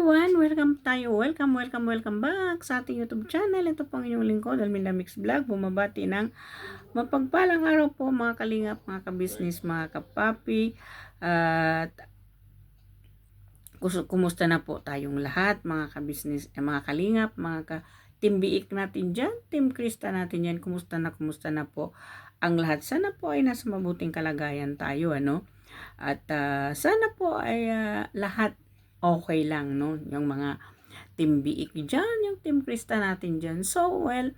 everyone! Welcome tayo. Welcome back sa ating YouTube channel. Ito po ang inyong lingkod, Alminda Mix Vlog. Bumabati ng mapagpalang araw po mga kalingap, mga kabisnes, mga kapapi. At kumusta na po tayong lahat, mga kabisnes, mga kalingap, mga team biik natin dyan, team Krista natin yan. Kumusta na po ang lahat. Sana po ay nasa mabuting kalagayan tayo, ano? At sana po ay lahat okay lang, no? Yung mga team biik dyan, yung team Krista natin dyan. So, well,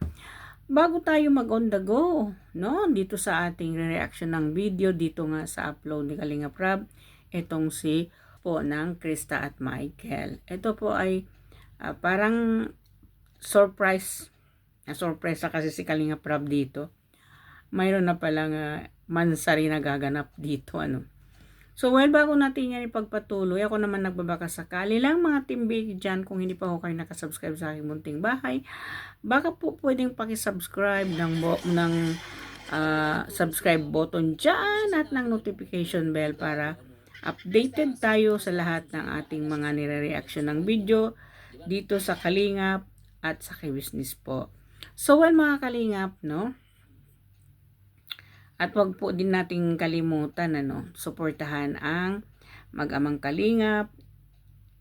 bago tayo mag-on the go, no? Dito sa ating reaction ng video, dito nga sa upload ni Kalinga Prab, itong si po ng Krista at Michael. Ito po ay parang surprise. Surprise kasi si Kalinga Prab dito. Mayroon na palang mansari na gaganap dito, ano? So, well, bago natin yan ipagpatuloy, ako naman nagbabaka sakali lang mga team big dyan, kung hindi pa ako kayo nakasubscribe sa aking munting bahay, baka po pwedeng pakisubscribe ng subscribe button dyan at ng notification bell para updated tayo sa lahat ng ating mga nire-reaction ng video dito sa Kalingap at sa K-Business po. So, well, mga Kalingap, no? At wag po din nating kalimutan, ano, suportahan ang mag-amang Kalingap,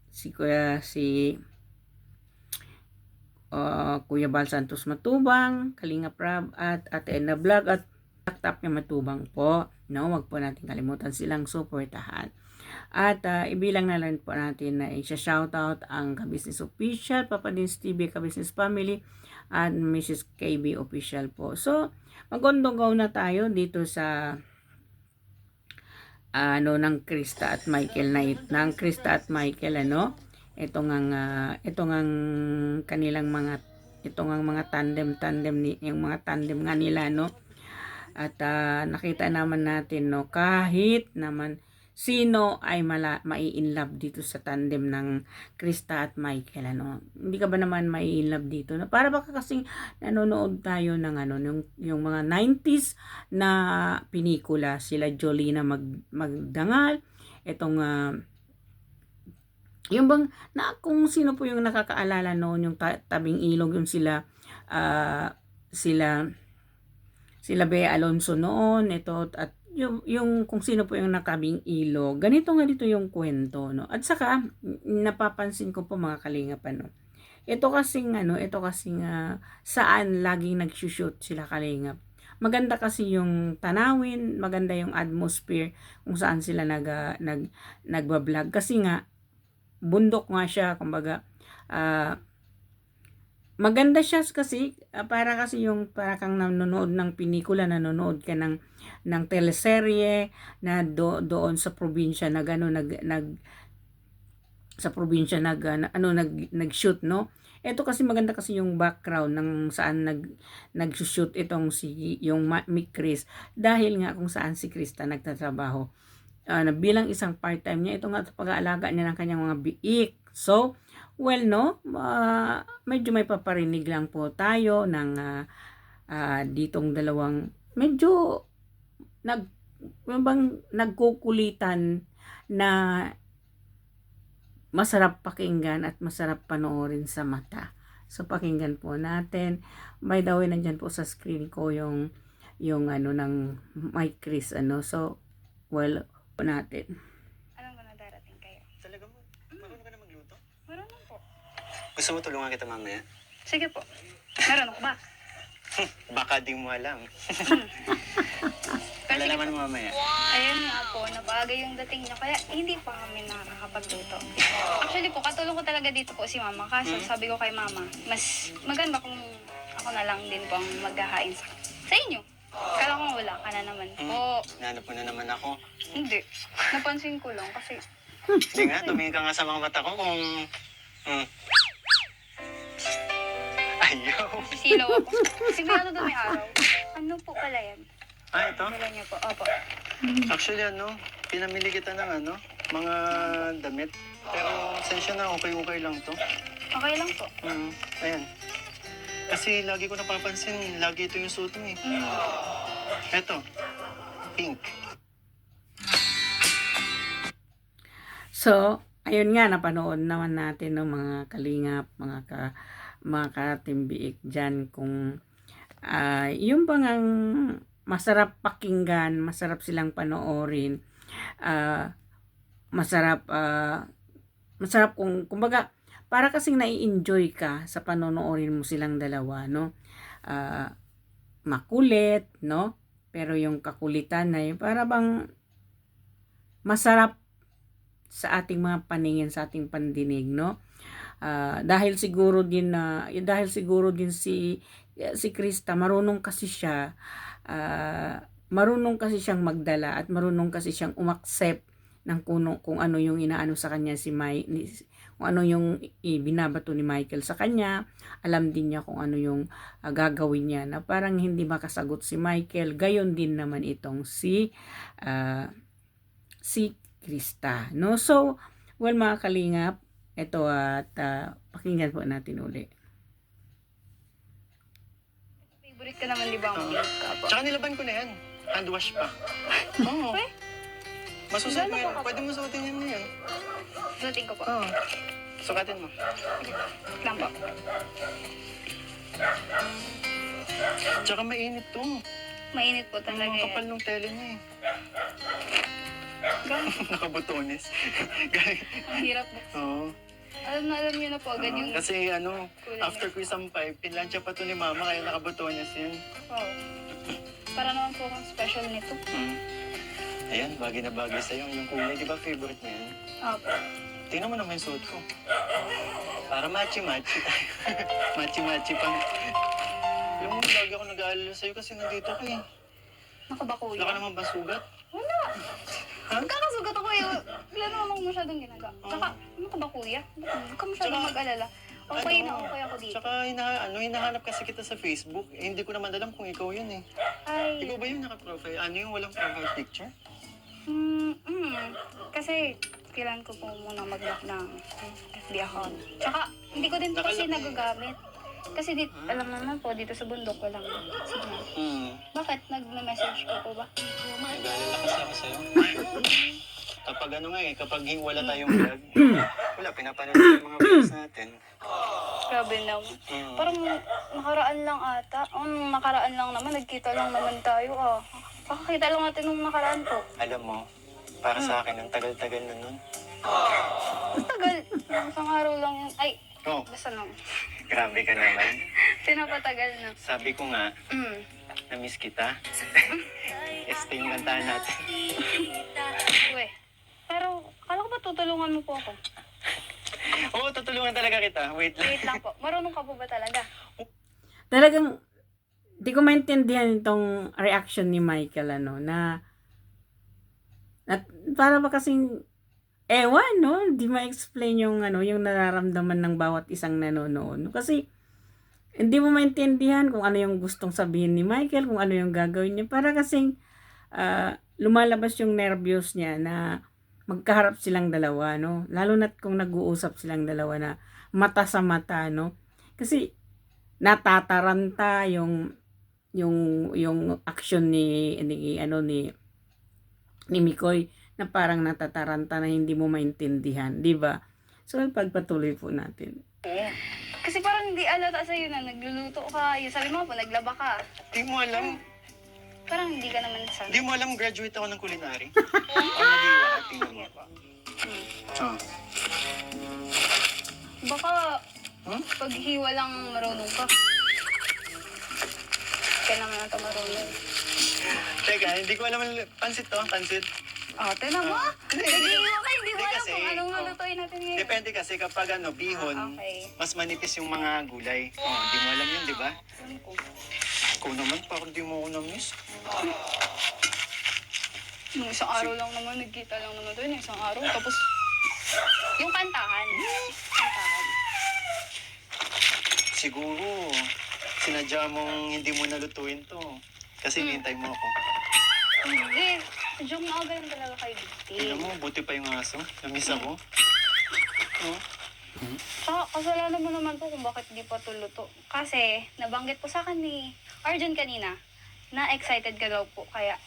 si Kuya Bal Santos Matubang, Kalingap Prab at Ate Edna Vlog at Tap niya Matubang po. No, wag po nating kalimutan silang suportahan. At ibilang na lang po natin na i-shoutout ang Ka-Business Official, Papa Dins TV, Ka-Business Family, at Mrs. KB Official po. So, mag-ondogaw na tayo dito sa ng Krista at Michael ng Krista at Michael, ano? Itong kanilang mga tandem ni yung mga tandem nga nila, no? At nakita naman natin, no, kahit naman sino ay mai-inlove dito sa tandem ng Krista at Michael, ano? Hindi ka ba naman mai-inlove dito? No? Para baka kasing nanonood tayo ng yung mga 90s na pinikula, sila Jolina magdangal, itong yung bang kung sino po yung nakakaalala noon, yung tabing ilog, yung sila Bea Alonso noon, ito at yung kung sino po yung nakabing ilog. Ganito nga dito yung kwento, no? At saka napapansin ko po mga Kalingap, ano. Ito kasing saan laging nagsushoot sila Kalingap. Maganda kasi yung tanawin, maganda yung atmosphere kung saan sila nagba-vlog kasi nga bundok nga siya, kumbaga maganda siya kasi para kang nanonood ng pelikula, nanonood ka ng teleserye na doon sa probinsya na nag-shoot, no? Ito kasi maganda kasi yung background ng saan nag-shoot itong yung Mick Chris, dahil nga kung saan si Krista nagtatrabaho na bilang isang part-time niya, ito nga pag-aalaga niya ng kanyang mga biik. So, well, no, medyo may paparinig lang po tayo ng ditong dalawang medyo nagkukulitan na masarap pakinggan at masarap panoorin sa mata. So, pakinggan po natin. By the way, nandyan po sa screen ko yung ng Mike Chris, ano. So, well, po natin. Alam ko na darating kayo. Talaga mo? Marunong ka na magluto? Marunong po. Gusto mo tulungan kita mamaya? Sige po. Marunong ko ba? Baka di mo alam. Pero sige Malalaman po. mo mamaya. Ayun nga po, nabaga yung dating niya. Kaya hindi pa kami nakakapagluto. Actually po, katulong ko talaga dito po si mama. Kaso sabi ko kay mama, mas maganda kung ako na lang din po ang maghahain sa inyo. Kala ko wala ka na naman po. Nanap mo na naman ako. Hindi. Napansin ko lang kasi... Hindi nga, tumingin ka nga sa mga mata ko kung... Ayaw. Silaw ako. Sigurado doon may araw. Ano po pala yan? Ito? Dala niyo po. Opo. Actually, pinamili kita ng mga damit. Pero, sensya na, okay lang to. Okay lang po. Ayan. Kasi lagi ko napapansin, lagi ito yung suot mo eh. Eto, pink. So, ayun nga, napanood naman natin ng mga kalingap, mga katimbiik dyan kung yung bang masarap pakinggan, masarap silang panoorin, ah, masarap kung kumbaga para kasing nai-enjoy ka sa panonoorin mo silang dalawa, no? Makulit, no? Pero yung kakulitan na yun, para bang masarap sa ating mga paningin, sa ating pandinig, no? Dahil siguro din si Krista, marunong kasi siya, marunong kasi siyang magdala at marunong kasi siyang umaccept ng kung ano yung inaano sa kanya kung ano yung binabato ni Michael sa kanya. Alam din niya kung ano yung gagawin niya na parang hindi makasagot si Michael. Gayon din naman itong si Krista, no? So, well, mga kalingap, ito at pakinggan po natin uli. Favorite ka naman, di ba? Ang makeup? Tsaka nilaban ko na yan. Hand wash pa. Oo. Okay. Masusuot mo yan. Pwede mo suotin yan na yan. Susutin ko po. Oo. Sukatin mo. Wait lang po. Tsaka mainit to. Mainit po talaga Ang kapal yan. ng tele niya eh. Gano'n? Nakabutones. Ang hirap po. Oo. Alam niyo na po agad yung... Kasi kulay after ko isang pipe, pinlansya pa to ni mama kaya nakabutones yan. Wow. Para naman po akong special nito. Ayan, bagay na bagay sa'yo. Yung kulay, di ba favorite mo yan? Opo. Tingnan mo naman yung suot ko. Para matchy-matchy tayo. Matchy-matchy pa. Alam mo, lagi ako nag-aalala sa'yo kasi nandito ka eh. Naku ba, kuya? Wala ka naman ba sugat? Wala. Ha? Magkakasugat ako eh. Wala naman masyadong ginagawa. Tsaka, ano ka ba, kuya? Huwag ka masyadong Tsaka, mag-alala. Okay na okay ako dito. Tsaka hinahanap kasi kita sa Facebook. Eh, hindi ko naman alam kung ikaw yun eh. Ay, Ikaw ba yung naka-profile? Ano yung walang profile picture? kasi kailan ko po muna mag-lock ng FB account. Tsaka, hindi ko din po kasi Nakalock eh. nagagamit. Kasi alam naman po, dito sa bundok ko lang signal. Bakit? Nag-message ko po ba? Nag-aalala kasi ako sa'yo. Kapag kapag wala tayong vlog, wala, pinapanood ko yung mga vlogs natin. Grabe naman. Mm. Parang nakaraan lang ata. Nakaraan lang naman. Nagkita lang naman tayo Kakakita lang natin nung nakaraan po. Alam mo, para sa akin, ang tagal-tagal na nun. Tagal. Isang araw lang yun. Ay, Oh, basta lang. grabe ka naman. Pinapatagal na. Sabi ko nga, na-miss kita. Este yung kantahan natin. Uwe. Pero, akala ko ba tutulungan mo po ako? Oo, tutulungan talaga kita. Wait lang. Wait lang po. Marunong ka po ba talaga? Talagang di ko maintindihan itong reaction ni Michael na para ba kasing ewan, no? Di ma-explain yung yung nararamdaman ng bawat isang nanonood. Kasi hindi mo maintindihan kung ano yung gustong sabihin ni Michael, kung ano yung gagawin niya. Para kasing lumalabas yung nervyos niya na magkaharap silang dalawa, no? Lalo na't kung nag-uusap silang dalawa na mata sa mata, no? Kasi natataranta yung action ni Mikoy na parang natataranta na hindi mo maintindihan, di ba? So, pagpatuloy po natin. Oo. Kasi parang hindi alata sa'yo na nagluluto ka. Yung sabi mo po, naglaba ka. Di mo alam. Parang hindi ka naman sa... Di mo alam, graduate ako ng culinary. Nag-iwa, tingnan mo. Baka Huh? paghiwa lang marunong ka. Kaya naman ito marunong. Teka, hindi ko alam. Pansit to, pansit. Tinan mo. Naghihiwa ka, hindi mo Hindi alam kasi, kung anong nalutuin natin ngayon. Depende kasi kapag bihon, Okay. mas manipis yung mga gulay. Di mo alam yun, di ba? Ikaw naman, parang di mo ako na-miss. Nung isang araw lang naman, nagkita lang naman doon. Isang araw, tapos yung kantahan. Siguro, sinadya mong hindi mo nalutuin to. Kasi hinihintay mo ako. Hindi. Joke na agad talaga kay Tingnan Vicky. mo, buti pa yung aso. Na-miss ako. Oh. Saka kasalanan mo naman po kung bakit di pa tuluto. Kasi nabanggit po sa akin ni Arjun kanina na excited ka daw po. Kaya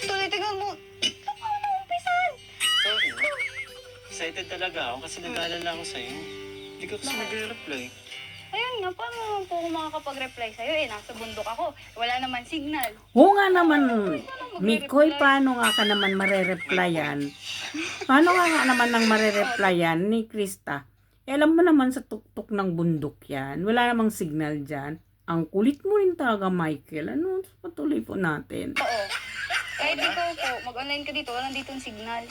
tuloy tingnan mo. Ano umpisan? Sorry. excited talaga ako kasi nag-aalala ako sa'yo. Hindi ka kasi nagre-reply. Ayun nga, paano naman po ako makakapag-reply sa'yo? Nasa bundok ako. Wala naman signal. Oo nga naman, Mikoy, paano nga ka naman marereplyan? Paano nga naman nang marereplyan ni Krista? Alam mo naman sa tuktok ng bundok yan. Wala namang signal dyan. Ang kulit mo rin talaga, Michael. Ano? Patuloy po natin. Oo. Kahit ikaw po, mag-online ka dito, walang ditong signal.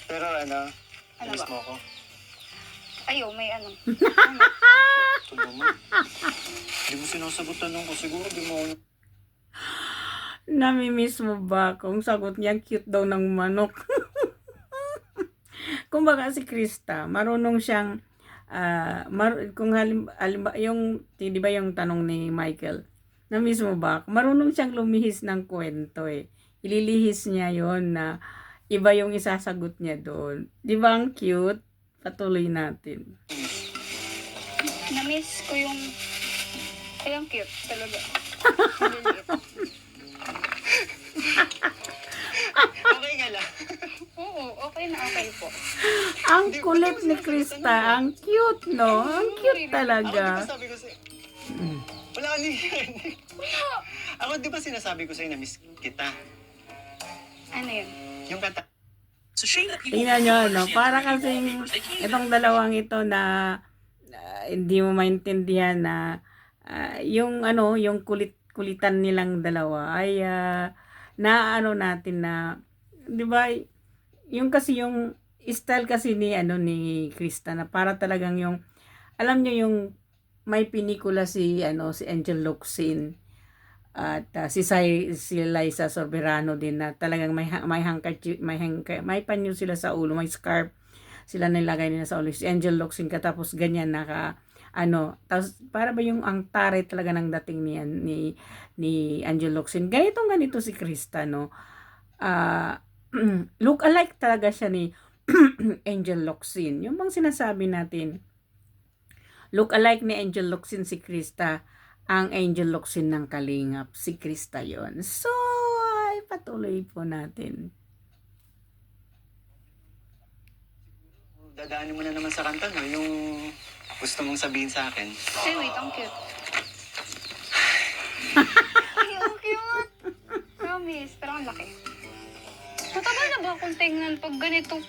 Pero ano Ano miss ba? mo ako? Ayo, may ano. Ito naman. Hindi mo sinasagot tanong ko. Siguro di mo ako... Namimiss mo ba kung sagot niya cute daw ng manok? Kumbaga si Krista, marunong siyang kung halimbawa yung di ba yung tanong ni Michael, namiss mo ba? Marunong siyang lumihis ng kwento eh. Ililihis niya yon na iba yung isasagot niya doon. Di ba ang cute? Patuloy natin. Na-miss ko yung... Ay, ang cute talaga. Ang liliit. Okay nga lang. Oo, okay na okay po. Ang kulit ni Krista, ang cute, no? Ang cute Ako di ba talaga. sabi ko sa'yo? Wala ka narinig. Ako di ba sinasabi ko sa'yo na miss kita? Ano yun? Yung kanta. Tingnan nyo, no? Para kasing itong dalawang ito na hindi mo maintindihan na yung yung kulitan nilang dalawa ay na natin na, di ba, yung kasi yung style kasi ni Krista na para talagang yung, alam nyo yung may pinikula si Angel Locsin at si Liza Soberano din na talagang may handkerchief, may panyo sila sa ulo, may scarf sila nilagay nila sa ulo. Si Angel Locsin ka tapos ganyan tapos para ba yung ang tare talaga ng dating ni Angel Locsin. Ganito si Krista, no? Look alike talaga siya ni Angel Locsin. Yung bang sinasabi natin, look alike ni Angel Locsin si Krista. Ang Angel Locsin ng Kalingap, si Krista yon. So, ay, patuloy po natin. Dadaanin mo na naman sa kanta, no? Yung gusto mong sabihin sa akin. Ay, wait, ang cute. Ay, ang cute. Promise, pero ang laki. Mataba na ba akong tingnan pag ganito?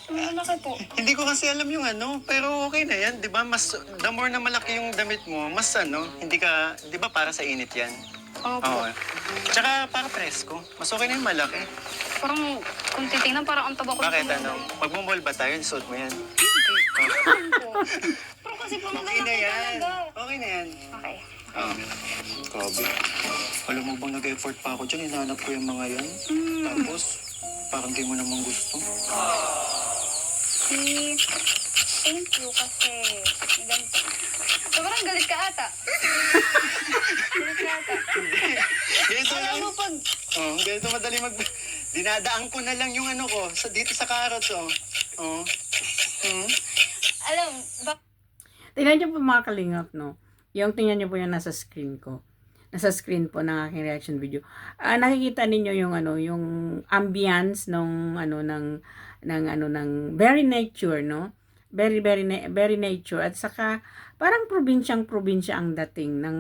Ang laki po. Hindi ko kasi alam yung pero okay na yan, di ba? Mas, the more na malaki yung damit mo, mas hindi ka, di ba para sa init yan? Opo. Oo. Tsaka para presko, mas okay na yung malaki. Parang, kung titingnan, parang ang taba ko. Bakit magmumall ba tayo? Suot mo yan. Pero kasi pang Okay na yan. talaga. Okay na yan. Okay. Grabe. Alam mo bang nag-effort pa ako dyan, hinahanap ko yung mga yan. Tapos, parang di mo naman gusto. Thank you kasi ganito. Sobrang galit ka ata. Galit ka ata. Ganito Alam lang. mo pag... Ganito madali dinadaan ko na lang yung ko, dito sa carrots, Alam, Tingnan nyo po mga Kalingap, no? Yung tingnan nyo po yung nasa screen ko. Nasa screen po ng aking reaction video. Nakikita ninyo yung yung ambience ng very nature, no? Very nature at saka parang probinsya ang dating ng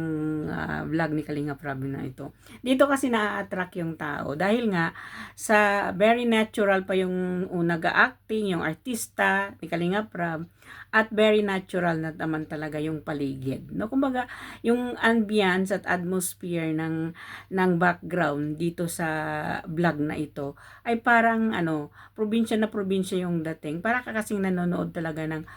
vlog ni Kalingap Rob na ito. Dito kasi na-attract yung tao dahil nga sa very natural pa yung nag-acting, yung artista ni Kalingap Rob at very natural na naman talaga yung paligid. No, kumbaga yung ambience at atmosphere ng background dito sa vlog na ito ay parang probinsya na probinsya yung dating. Para ka kasing nanonood talaga ng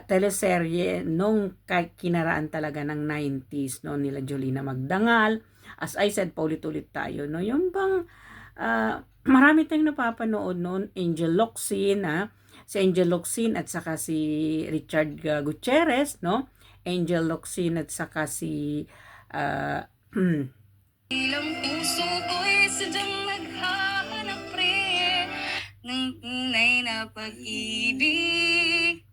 teleserye nung kinaraan talaga ng 90s, no, nila Jolina Magdangal. As I said, paulit-ulit tayo, no, yung bang marami tayong napapanood noon, Angel Locsin, si Angel Locsin at saka si Richard Gutierrez, no, Angel Locsin at saka si ilang puso ko'y sadyang naghahanap rin ng tunay na pag-ibig.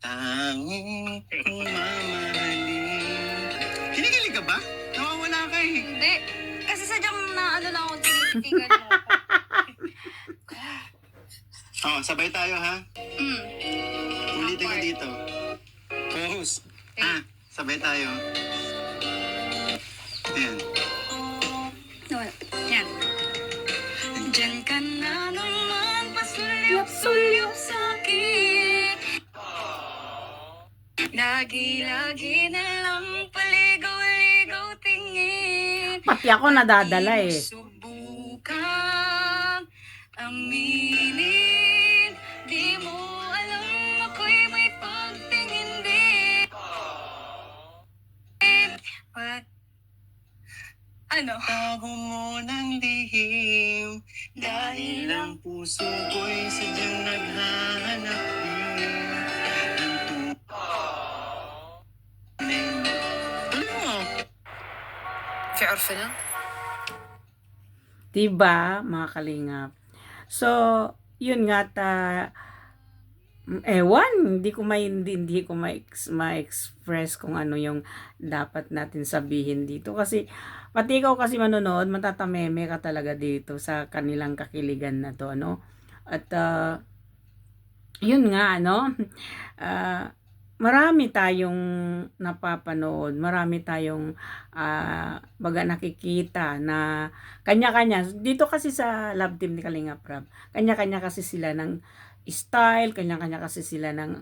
Tanging mamahalin. Kinikilig ka ba? Nawawala ka eh. Hindi. Kasi sadyang lang ako tinititigan mo. Sabay tayo ha. Mm. Ulitin ko dito. Co-host. Sabay tayo. Ayan. Nawala. Yan. Diyan ka na naman, pasulyap-sulyap sa'kin. Lagi-lagi na lang paligaw-ligaw tingin. Pati ako nadadala eh. Subukan aminin. Di mo alam ako'y may pagtingin din. Ano? Tago mo ng lihim dahil ang puso ko'y sadyang naghahanap din ng tunay. Ano mo? Diba, mga kalingap? So, yun nga hindi ko ma-express kung ano yung dapat natin sabihin dito. Kasi, pati ikaw kasi manonood, matatameme ka talaga dito sa kanilang kakiligan na to, ano? At, yun nga, ano? Marami tayong napapanood, marami tayong baga nakikita na kanya-kanya. Dito kasi sa Love Team ni Kalinga Prab, kanya-kanya kasi sila ng style, kanya-kanya kasi sila ng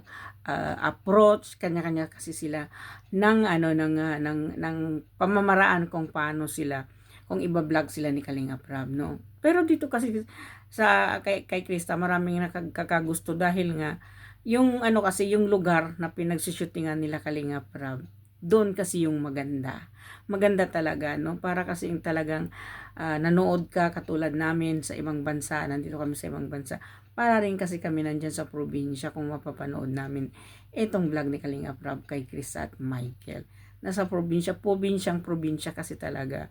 approach, kanya-kanya kasi sila ng ng pamamaraan kung paano sila, kung iba-vlog sila ni Kalinga Prab, no. Pero dito kasi sa kay Krista, maraming nakakagusto dahil nga yung kasi yung lugar na pinagsushootingan nila Kalinga Prab, doon kasi yung maganda talaga, no. Para kasi yung talagang nanood ka katulad namin sa ibang bansa, nandito kami sa ibang bansa, para rin kasi kami nandyan sa probinsya kung mapapanood namin itong vlog ni Kalinga Prab kay Krista at Michael. Nasa probinsya kasi talaga.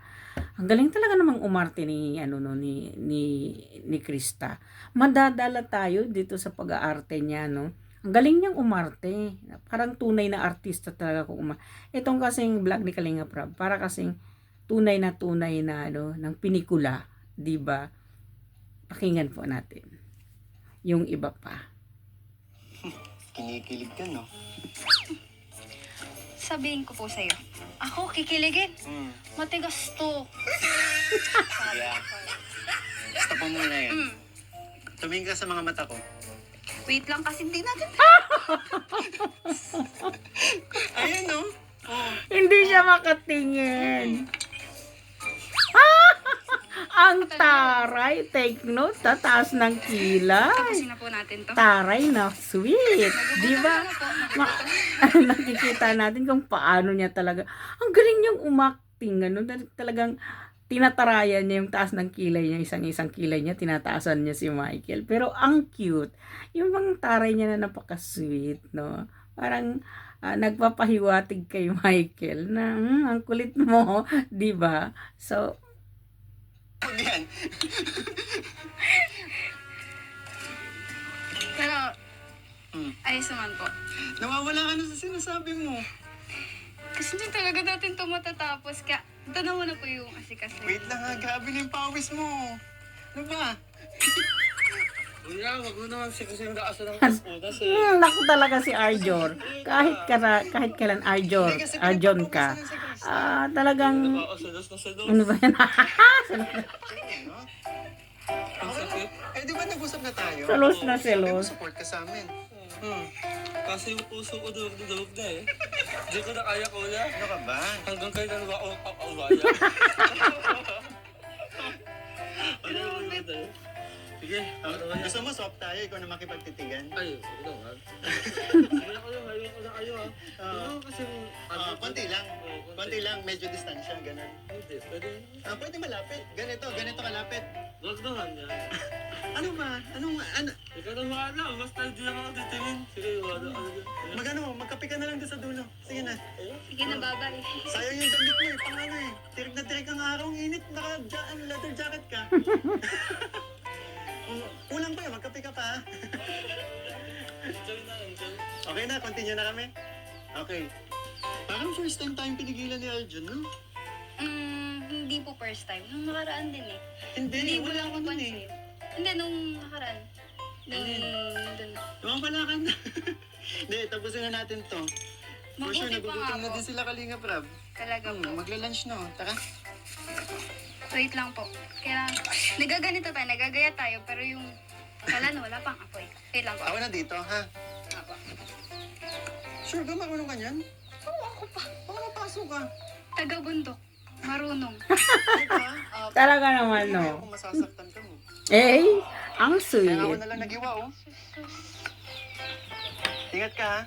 Ang galing talaga namang umarte ni ni Krista. Madadala tayo dito sa pag-aarte niya, no. Ang galing niyang umarte. Parang tunay na artista talaga kung itong kasing vlog ni Kalinga Prab, para kasing tunay na ng pinikula, 'di ba? Pakinggan po natin yung iba pa. Kinikilig ka, no? Sabihin ko po sa'yo, ako kikiligin. Matigas to. Yeah. Stop mo muna yan. Tumingin ka sa mga mata ko. Wait lang kasi hindi natin. Ayan, no? Hindi siya makatingin. Ang taray, take note, taas ng kilay. Tapusin na po natin to. Taray na sweet, di ba? Nakikita natin kung paano niya talaga. Ang galing niyang umakting, talagang tinatarayan niya yung taas ng kilay niya, isang kilay niya, tinataasan niya si Michael. Pero ang cute, yung bang taray niya na napaka-sweet, no? Parang nagpapahiwatig kay Michael na ang kulit mo, di ba? So, Yan. Pero, ayos naman po. Nawawala ka na sa sinasabi mo. Kasi hindi talaga natin ito matatapos. Kaya, tanaw na po yung asikas na Wait lang ha, grabe na yung pawis mo. Ano ba? Kuya, wag mo naman kasi yung daasan ng kaspunas eh. naku talaga si Arjor. Kahit kailan Arjon ka. Talagang, ano ba yan? Eh, di ba nag-usap na tayo? Selos na selos. Support ka sa amin. Kasi yung puso ko durog-durog na eh. Hindi ko na kaya, kuya. Ano ka ba? Hanggang kailan ba ako papawaya? Ano ba tayo? Sige, Gusto mo swap tayo, ikaw na makipagtitigan? ay, ito nga. Ayoko na kayo ha. Ano kasi... Konti lang, medyo distansya, ganun. Hindi, pwede. Pwede malapit, ganito kalapit. Huwag naman yan. Ano ba? Ano? Ikaw na maala, basta hindi naman ako titingin. Sige, wala ka na. Magkape ka na lang doon sa dulo. Sige na. Sige na, babay. Sayang yung damit mo eh, pang eh. Tirik na tirik ang araw, ang init, leather jacket ka. Kulang pa yun, magkape ka pa ha. Enjoy na, enjoy. Okay na, continue na kami. Okay. Parang first time tayong pinigilan ni Arjun, no? Hindi po first time. Nung nakaraan din eh. Hindi Hindi mo wala lang ka dun mapansin. Hindi, nung nakaraan. Nung dun. Naman pala ka na. Hindi, tapusin na natin to. For sure, Mabuti pa nga nagugutom na po. din sila Kalingap Rab. Talaga po. Magla-lunch na, oh. Tara. Wait lang po. Kaya, nagaganito tayo, nagagaya tayo, pero yung wala pang apoy. Wait lang po. Ako na dito, ha? Apo. Sure ba marunong ka niyan? Oo, ako pa. Baka mapasok ka. Taga-bundok. Marunong. Diba? Talaga naman, Ayaw no? kung masasaktan ka mo. Eh, ang Kaya ako sweet. na lang nagiwa, oh. Ingat ka, ha?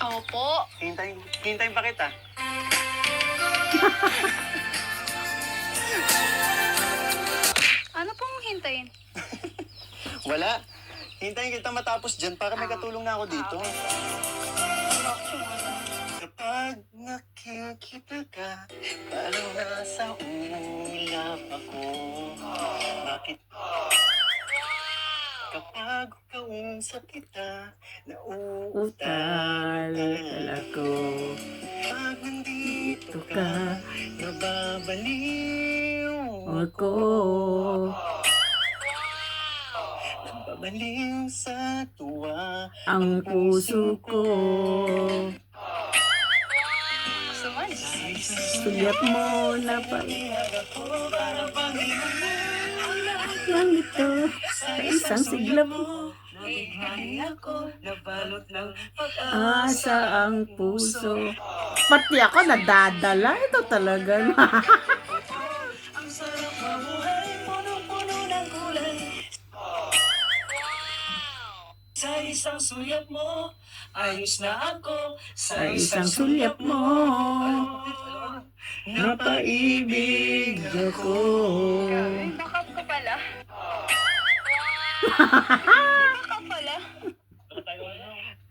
Opo. Hintayin pa kita. Ano pong hintayin? Wala. Hintayin kita matapos dyan para may katulong na ako dito. Kapag nakikita ka, parang nasa ulap ako. Bakit? Kapag kausap kita, Utal ako. Pag nandito Ito ka, ka. nababaliw Ako. Nababaliw sa tuwa Ang puso ko. Sumali. Sulyap mo na pa. Lang ito. Sa isang siglap mo. Asa ang puso. Pati ako nadadala. Ito talaga na. Sa isang sulyap mo, ayos na ako. Sa isang sulyap mo. Napaibig ako. Ay, backup ko pala. Backup pala.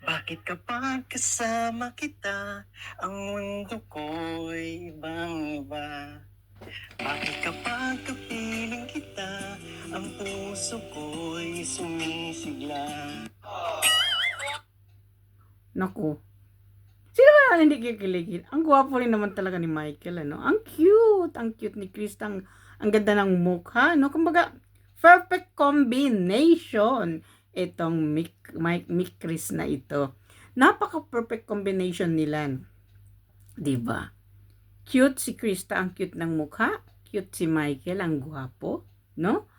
Bakit kapag kasama kita, ang mundo ko'y ibang-iba? Bakit kapag kapiling kita, ang puso ko'y sumisigla? Naku. Sino ba naman hindi kikiligin? Ang gwapo rin naman talaga ni Michael, ano? Ang cute! Ang cute ni Krista. Ang ganda ng mukha, no? Kumbaga, perfect combination itong Mick Chris na ito. Napaka-perfect combination nila. Diba? Cute si Krista, ang cute ng mukha. Cute si Michael, ang gwapo, no?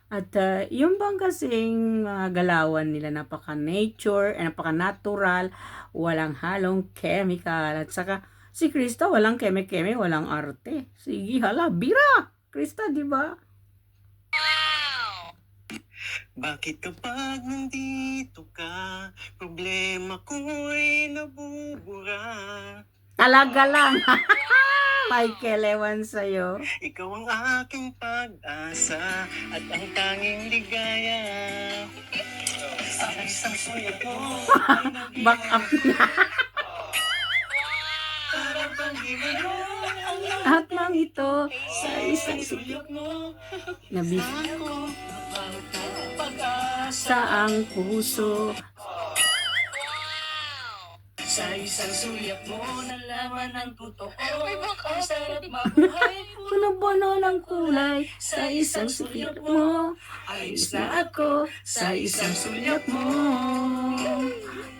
At yung bang kasing galawan nila, napaka-nature, napaka-natural, walang halong chemical. At saka, si Krista, walang keme-keme, walang arte. Sige, hala, bira! Krista, di ba? Bakit kapag nandito ka, problema ko'y nabubura? Talaga lang. Michael, ewan sa'yo. Ikaw ang aking pag-asa at ang tanging ligaya. Sa isang sulat mo, Back up na. parang pag-ibig mo, ang At mang ito, sa isang sulat mo, nabis ako, pag-asa. sa ang puso. Sa isang sulyap mo, nalaman ang totoo. May backup. Ang sarap mabuhay. Puno-puno ng kulay sa isang sulyap mo. Ayos Na na ako sa isang sulyap mo.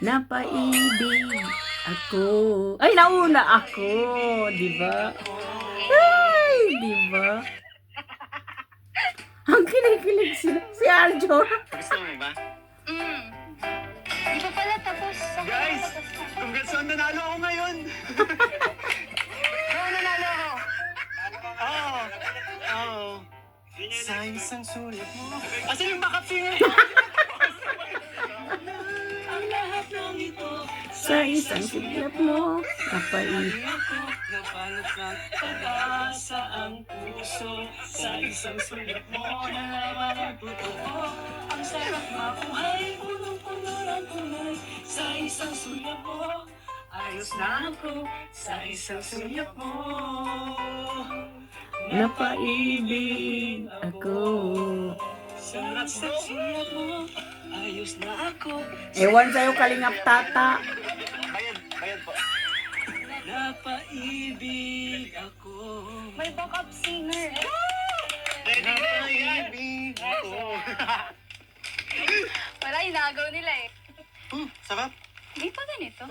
Napaibig ako. Ay, nauna ako. Diba? Ay, diba? Ang kinikilig si Arjo. Gusto mo ba? Di pa pala tapos. Guys, congrats on nanalo ako ngayon. nanalo ako. Oo. Oo. Sa isang sulat mo. Asan yung backup singer? ang lahat ng ito. Sa isang sulyap mo. Napaibig. Napalot ng pag-asa ang puso. Sa isang sulyap mo, nalaman ang totoo. Ang sarap mabuhay, punong-puno ng kulay. Sa isang sulyap mo, ayos na ako. Sa isang sulyap mo, Napaibig ako. Sa isang sulyap mo, ayos na ako. Ewan sa'yo, kalingap tata. Bayad po. Napaibig ako. May backup singer. Napaibig ako. Wala, agaw nila eh. Sarap. Hindi pa ganito.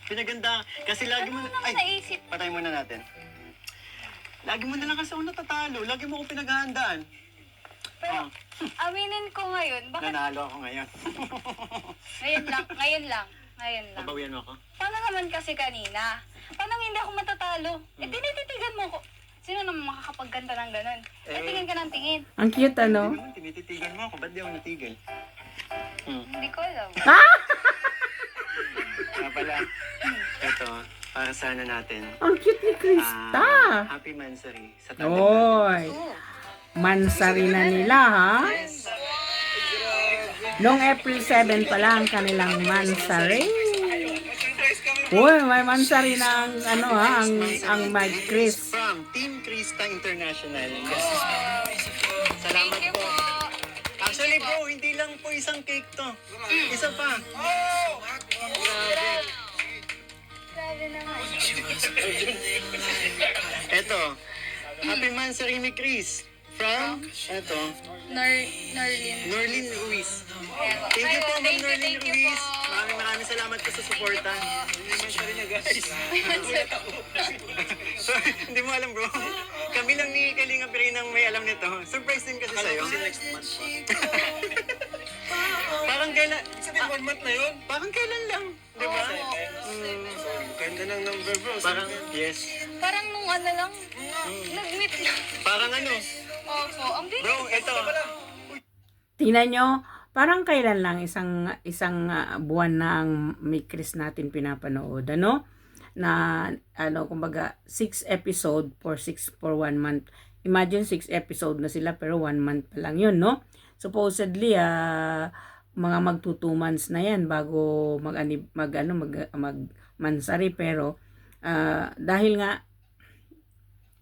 Pinaganda. Kasi lagi mo Ano na... naman naisip? Patay muna natin. Lagi mo na lang kasi ako natatalo. Lagi mo ako pinaghahandaan. Pero, aminin ko ngayon, bakit Nanalo ako ngayon. ngayon lang. Pabawian mo ako? Paano naman kasi kanina? Paano hindi ako matatalo? Eh, tinititigan mo ko. Sino naman makakapagkanta ng ganun? Eh, tingin ka ng tingin. Ang cute, ano? Hindi naman, tinititigan mo ako. Ba't di ako natigil? Hindi ko alam. Kaya pala, ito, para sana natin. Ang cute ni Krista. Happy Mansary sa tandem natin. Oy. Mansari na nila, ha? Noong April 7 pa lang kanilang mansari. Uy, may mansari na ang, ano ha, ang Mike Chris. From Team Krista International. Salamat Thank you po. po. Actually bro, hindi lang po isang cake to. Isa pa. Grabe. Grabe naman. Eto, Happy Mansary ni Chris. From, eto, Norlin. Norlin Ruiz. Ayan po. Thank you po, Ma'am Thank Norlin you Ruiz. po. Maraming salamat po sa suporta. Hindi mo alam bro. Kami lang ni Kalinga Pirin ang may alam nito. Surprise din kasi sa'yo. Kasi next month. Parang kailan... Sabihin 1 month na yun? Parang kailan lang. Di ba? Ganda ng number bro. Parang, yes. Parang nung ano lang, nag-meet lang. Parang ano. Opo, ang bilis. Bro, ito. Tingnan nyo, parang kailan lang isang buwan na ang Mike Chris natin pinapanood, ano? Na, ano, kumbaga, 6 episode for 1 month. Imagine 6 episode na sila pero 1 month pa lang yun, no? Supposedly, mga magto 2 months na yan bago mansari pero dahil nga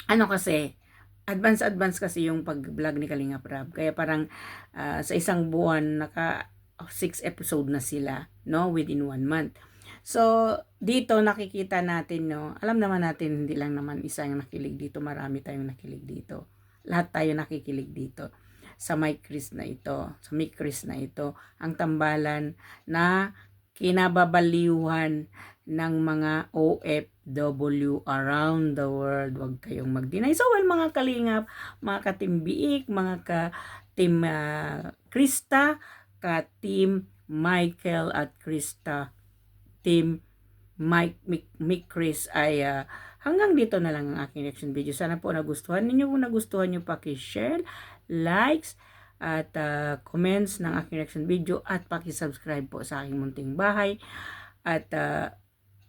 ano kasi advance kasi yung pag-vlog ni Kalinga Prab kaya parang sa isang buwan naka 6 episode na sila, no, within 1 month. So dito nakikita natin, no, alam naman natin hindi lang naman isa yung nakilig dito, marami tayong nakilig dito, lahat tayo nakikilig dito sa Mike Chris na ito, sa Mike Chris na ito, ang tambalan na kinababaliwan ng mga OFW around the world. Huwag kayong mag-deny. So, well, mga kalingap, mga ka-Team mga ka-Team Krista, ka-Team Michael at Krista, Team Mike Chris ay hanggang dito na lang ang aking reaction video. Sana po nagustuhan ninyo. Kung nagustuhan nyo, paki-share, likes, at comments ng aking reaction video at paki-subscribe po sa aking munting bahay. At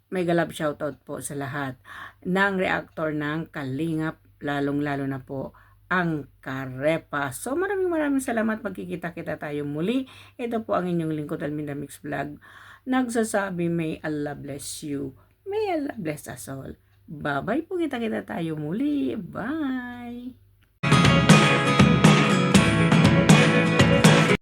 mega love shoutout po sa lahat ng reactor ng Kalingap, lalong-lalo na po ang Karepa. So maraming salamat. Magkikita-kita tayo muli. Ito po ang inyong lingkod, Alminda Mix Vlog. Nagsasabi, may Allah bless you. May Allah bless us all. Bye-bye po, kita-kita tayo muli. Bye!